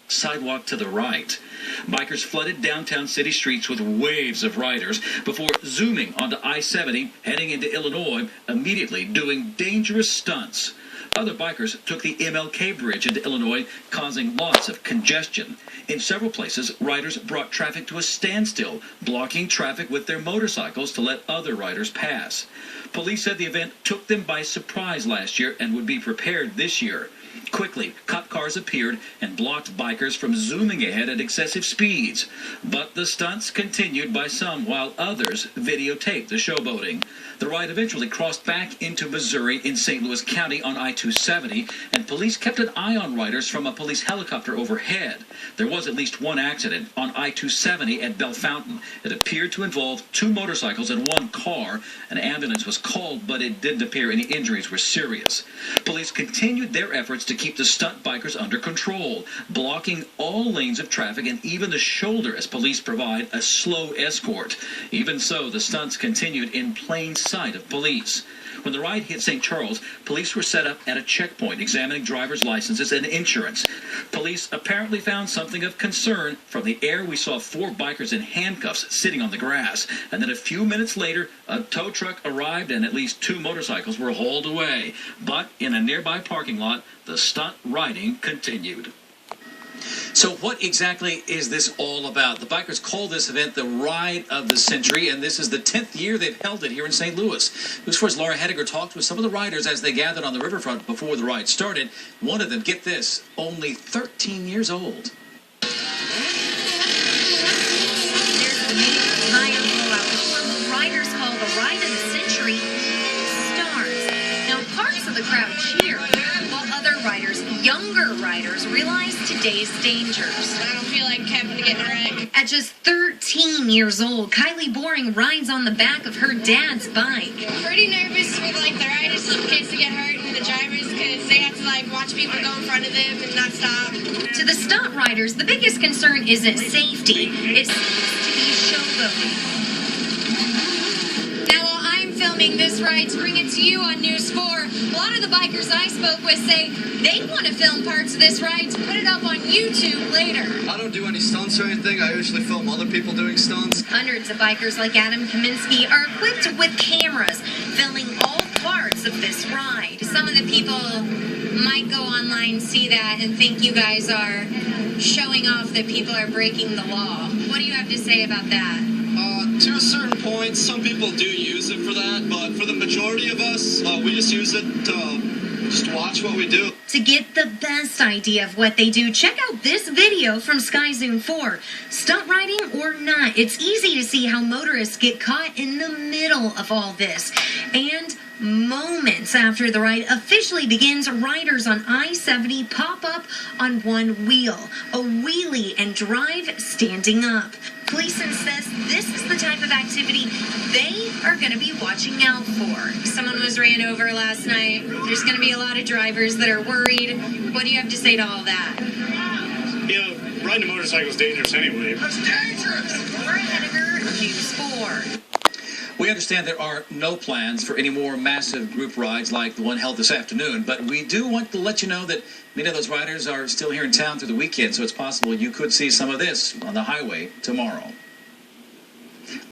sidewalk to the right. Bikers flooded downtown city streets with waves of riders before zooming onto I-70, heading into Illinois, immediately doing dangerous stunts. Other bikers took the MLK Bridge into Illinois, causing lots of congestion. In several places, riders brought traffic to a standstill, blocking traffic with their motorcycles to let other riders pass. Police said the event took them by surprise last year and would be prepared this year. Quickly, cop cars appeared and blocked bikers from zooming ahead at excessive speeds. But the stunts continued by some, while others videotaped the showboating. The ride eventually crossed back into Missouri in St. Louis County on I-270, and police kept an eye on riders from a police helicopter overhead. There was at least one accident on I-270 at Bellefontaine. It appeared to involve two motorcycles and one car. An ambulance was called, but it didn't appear any injuries were serious. Police continued their efforts to keep the stunt bikers under control, blocking all lanes of traffic and even the shoulder as police provide a slow escort. Even so, the stunts continued in plain sight of police. When the ride hit St. Charles, police were set up at a checkpoint examining driver's licenses and insurance. Police apparently found something of concern. From the air, we saw four bikers in handcuffs sitting on the grass. And then a few minutes later, a tow truck arrived and at least two motorcycles were hauled away. But in a nearby parking lot, the stunt riding continued. So what exactly is this all about? The bikers call this event the Ride of the Century, and this is the 10th year they've held it here in St. Louis. News 4's Laura Hediger talked with some of the riders as they gathered on the riverfront before the ride started. One of them, get this, only 13 years old. There's the new tire blowout before what riders call the Ride of the Century starts. Now, parts of the crowd cheer, while other riders, younger riders, realize today's dangers. I don't feel like having to get in a wreck. At just 13 years old, Kylie Boring rides on the back of her dad's bike. Pretty nervous with the riders in case they get hurt and the drivers because they have to watch people go in front of them and not stop. To the stunt riders, the biggest concern isn't safety. It seems to be showboating. Now while I'm filming this ride to bring it to you on News 4, a lot of the bikers I spoke with say they want to film parts of this ride to put it up on YouTube later. I don't do any stunts or anything. I usually film other people doing stunts. Hundreds of bikers like Adam Kaminsky are equipped with cameras, filming all parts of this ride. Some of the people might go online, see that, and think you guys are showing off that people are breaking the law. What do you have to say about that? To a certain point, some people do use it for that, but for the majority of us, we just use it to just watch what we do. To get the best idea of what they do, check out this video from SkyZoom 4. Stunt riding or not, it's easy to see how motorists get caught in the middle of all this. And moments after the ride officially begins, riders on I-70 pop up on one wheel, a wheelie and drive standing up. Police insist this is the type of activity they are going to be watching out for. Someone was ran over last night. There's going to be a lot of drivers that are worried. What do you have to say to all that? You know, riding a motorcycle is dangerous anyway. That's dangerous! Laura Hediger, News 4. We understand there are no plans for any more massive group rides like the one held this afternoon, but we do want to let you know that many of those riders are still here in town through the weekend, so it's possible you could see some of this on the highway tomorrow.